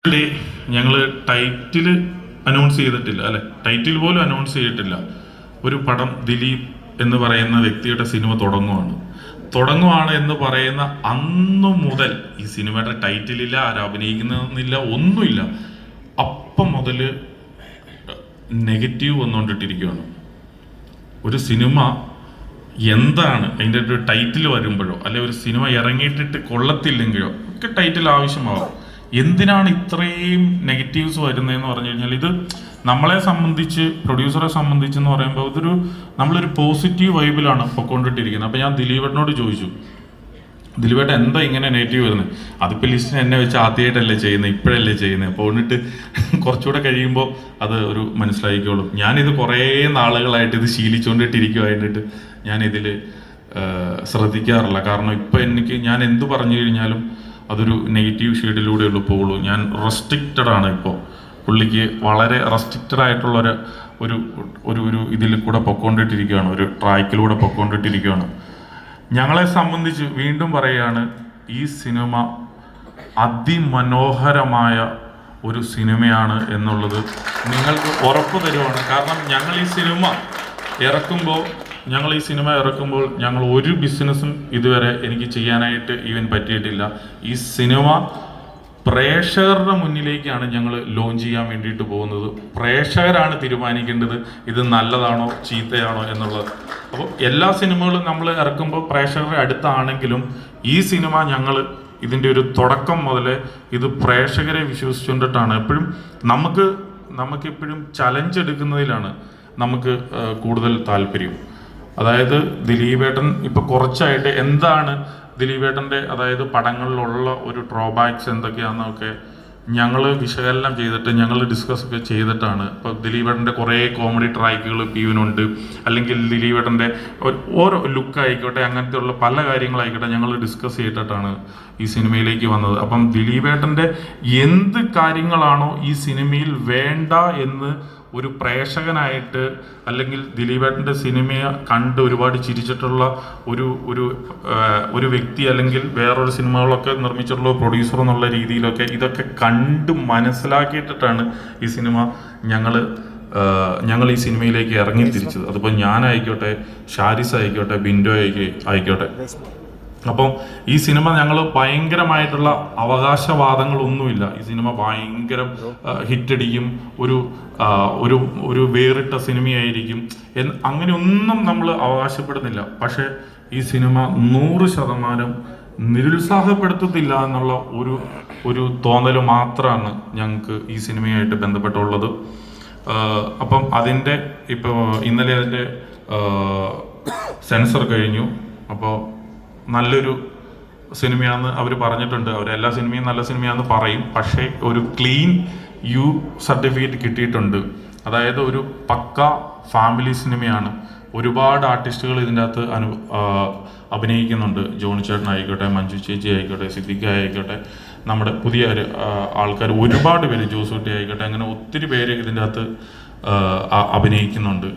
Day ഞങ്ങൾ title announce ചെയ്തിട്ടില്ല, അല്ലെ? ടൈറ്റിൽ പോലും അനൗൺസ് ചെയ്തിട്ടില്ല. ഒരു പടം ദിലീപ് എന്ന് പറയുന്ന വ്യക്തിയുടെ സിനിമ തുടങ്ങുവാണ് എന്ന് പറയുന്ന അന്നു മുതൽ ഈ സിനിമയുടെ ടൈറ്റിലില്ല, ആരഭിനയിക്കുന്നില്ല, ഒന്നുമില്ല. അപ്പം മുതൽ നെഗറ്റീവ് വന്നുകൊണ്ടിട്ടിരിക്കുകയാണ്. ഒരു സിനിമ എന്താണ് അതിൻ്റെ ഒരു ടൈറ്റിൽ വരുമ്പോഴോ അല്ലെ ഒരു സിനിമ ഇറങ്ങിയിട്ടിട്ട് കൊള്ളത്തില്ലെങ്കിലോ ഒക്കെ ടൈറ്റിൽ ആവശ്യമാവും. എന്തിനാണ് ഇത്രയും നെഗറ്റീവ്സ് വരുന്നതെന്ന് പറഞ്ഞു കഴിഞ്ഞാൽ, ഇത് നമ്മളെ സംബന്ധിച്ച്, പ്രൊഡ്യൂസറെ സംബന്ധിച്ച് എന്ന് പറയുമ്പോൾ നമ്മളൊരു പോസിറ്റീവ് വൈബിലാണ് പൊയ്ക്കൊണ്ടിട്ടിരിക്കുന്നത്. അപ്പോൾ ഞാൻ ദിലീപേട്ടനോട് ചോദിച്ചു, ദിലീപേട്ടൻ എന്താ ഇങ്ങനെ നെഗറ്റീവ് വരുന്നത്? അതിപ്പോൾ ലിസ്റ്റിന് എന്നെ വെച്ച് ആദ്യമായിട്ടല്ലേ ചെയ്യുന്നത്, ഇപ്പോഴല്ലേ ചെയ്യുന്നത്. അപ്പോൾ വന്നിട്ട് കുറച്ചുകൂടെ കഴിയുമ്പോൾ അത് ഒരു മനസ്സിലാക്കിക്കോളും. ഞാനിത് കുറേ നാളുകളായിട്ട് ഇത് ശീലിച്ചുകൊണ്ടിട്ടിരിക്കുമായിട്ട് ഞാനിതിൽ ശ്രദ്ധിക്കാറില്ല. കാരണം ഇപ്പം ഞാൻ എന്തു പറഞ്ഞു കഴിഞ്ഞാലും അതൊരു നെഗറ്റീവ് ഷെയ്ഡിലൂടെ പോവുള്ളൂ. ഞാൻ റെസ്ട്രിക്റ്റഡ് ആണ്. ഇപ്പോൾ പുള്ളിക്ക് വളരെ റെസ്ട്രിക്റ്റഡ് ആയിട്ടുള്ള ഒരു ഒരു ഇതിൽ കൂടെ പൊയ്ക്കൊണ്ടിട്ടിരിക്കുകയാണ്, ഒരു ട്രാക്കിലൂടെ പൊയ്ക്കൊണ്ടിട്ടിരിക്കുകയാണ്. ഞങ്ങളെ സംബന്ധിച്ച് വീണ്ടും പറയുകയാണ്, ഈ സിനിമ അതിമനോഹരമായ ഒരു സിനിമയാണ് എന്നുള്ളത് നിങ്ങൾക്ക് ഉറപ്പ് തരുവാണ്. കാരണം ഞങ്ങൾ ഈ സിനിമ ഇറക്കുമ്പോൾ ഞങ്ങൾ ഒരു ബിസിനസ്സും ഇതുവരെ എനിക്ക് ചെയ്യാനായിട്ട് പറ്റിയിട്ടില്ല. ഈ സിനിമ പ്രേക്ഷകരുടെ മുന്നിലേക്കാണ് ഞങ്ങൾ ലോഞ്ച് ചെയ്യാൻ വേണ്ടിയിട്ട് പോകുന്നത്. പ്രേക്ഷകരാണ് തീരുമാനിക്കേണ്ടത് ഇത് നല്ലതാണോ ചീത്തയാണോ എന്നുള്ളത്. അപ്പോൾ എല്ലാ സിനിമകളും നമ്മൾ ഇറക്കുമ്പോൾ പ്രേക്ഷകരുടെ അടുത്താണെങ്കിലും ഈ സിനിമ ഞങ്ങൾ ഇതിൻ്റെ ഒരു തുടക്കം മുതലേ ഇത് പ്രേക്ഷകരെ വിശ്വസിച്ചുകൊണ്ടിട്ടാണ്. എപ്പോഴും നമുക്കെപ്പോഴും ചലഞ്ച് എടുക്കുന്നതിലാണ് നമുക്ക് കൂടുതൽ താല്പര്യം. അതായത് ദിലീപേട്ടൻ ഇപ്പോൾ കുറച്ചായിട്ട് എന്താണ് ദിലീപേട്ടൻ്റെ അതായത് പടങ്ങളിലുള്ള ഒരു ഡ്രോബാക്സ് എന്തൊക്കെയാണെന്നൊക്കെ ഞങ്ങൾ വിശകലനം ചെയ്തിട്ട് ഞങ്ങൾ ഡിസ്കസ് ഒക്കെ ചെയ്തിട്ടാണ്. ഇപ്പോൾ ദിലീപേട്ടൻ്റെ കുറേ കോമഡി ട്രാക്കുകൾ പിയുനുണ്ട്, അല്ലെങ്കിൽ ദിലീപേട്ടൻ്റെ ഓരോ ലുക്ക് ആയിക്കോട്ടെ, അങ്ങനത്തെ ഉള്ള പല കാര്യങ്ങളായിക്കോട്ടെ ഞങ്ങൾ ഡിസ്കസ് ചെയ്തിട്ടാണ് ഈ സിനിമയിലേക്ക് വന്നത്. അപ്പം ദിലീപേട്ടൻ്റെ എന്ത് കാര്യങ്ങളാണോ ഈ സിനിമയിൽ വേണ്ട എന്ന് ഒരു പ്രേക്ഷകനായിട്ട്, അല്ലെങ്കിൽ ദിലീപേട്ടൻ്റെ സിനിമയെ കണ്ട് ഒരുപാട് ചിരിച്ചിട്ടുള്ള ഒരു വ്യക്തി, അല്ലെങ്കിൽ വേറൊരു സിനിമകളൊക്കെ നിർമ്മിച്ചിട്ടുള്ള പ്രൊഡ്യൂസർ എന്നുള്ള രീതിയിലൊക്കെ ഇതൊക്കെ കണ്ട് മനസ്സിലാക്കിയിട്ടാണ് ഈ സിനിമ ഞങ്ങൾ ഈ സിനിമയിലേക്ക് ഇറങ്ങി തിരിച്ചത്. അതിപ്പോൾ ഞാനായിക്കോട്ടെ, ഷാരിസ് ആയിക്കോട്ടെ, ബിൻഡോ ആയിക്കോട്ടെ. അപ്പം ഈ സിനിമ ഞങ്ങൾ ഭയങ്കരമായിട്ടുള്ള അവകാശവാദങ്ങളൊന്നുമില്ല. ഈ സിനിമ ഭയങ്കര ഹിറ്റടിക്കും, ഒരു വേറിട്ട സിനിമയായിരിക്കും അങ്ങനെയൊന്നും നമ്മൾ അവകാശപ്പെടുന്നില്ല. പക്ഷേ ഈ സിനിമ 100% നിരുത്സാഹപ്പെടുത്തത്തില്ല എന്നുള്ള ഒരു തോന്നൽ മാത്രമാണ് ഞങ്ങൾക്ക് ഈ സിനിമയായിട്ട് ബന്ധപ്പെട്ടുള്ളത്. അപ്പം അതിൻ്റെ ഇന്നലെ അതിൻ്റെ സെൻസർ കഴിഞ്ഞു. അപ്പോൾ നല്ലൊരു സിനിമയാണെന്ന് അവർ പറഞ്ഞിട്ടുണ്ട്. അവരെല്ലാ സിനിമയും നല്ല സിനിമയാണെന്ന് പറയും. പക്ഷേ ഒരു ക്ലീൻ യു സർട്ടിഫിക്കറ്റ് കിട്ടിയിട്ടുണ്ട്. അതായത് ഒരു പക്ക ഫാമിലി സിനിമയാണ്. ഒരുപാട് ആർട്ടിസ്റ്റുകൾ ഇതിൻ്റെ അകത്ത് അഭിനയിക്കുന്നുണ്ട്. ജോണി ചേട്ടൻ ആയിക്കോട്ടെ, മഞ്ജു ചേച്ചി ആയിക്കോട്ടെ, സിദ്ദിഖ ആയിക്കോട്ടെ, നമ്മുടെ പുതിയ ആൾക്കാർ ഒരുപാട് പേര്, ജോസൂട്ടി ആയിക്കോട്ടെ, അങ്ങനെ ഒത്തിരി പേര് ഇതിൻ്റെ അകത്ത് അഭിനയിക്കുന്നുണ്ട്.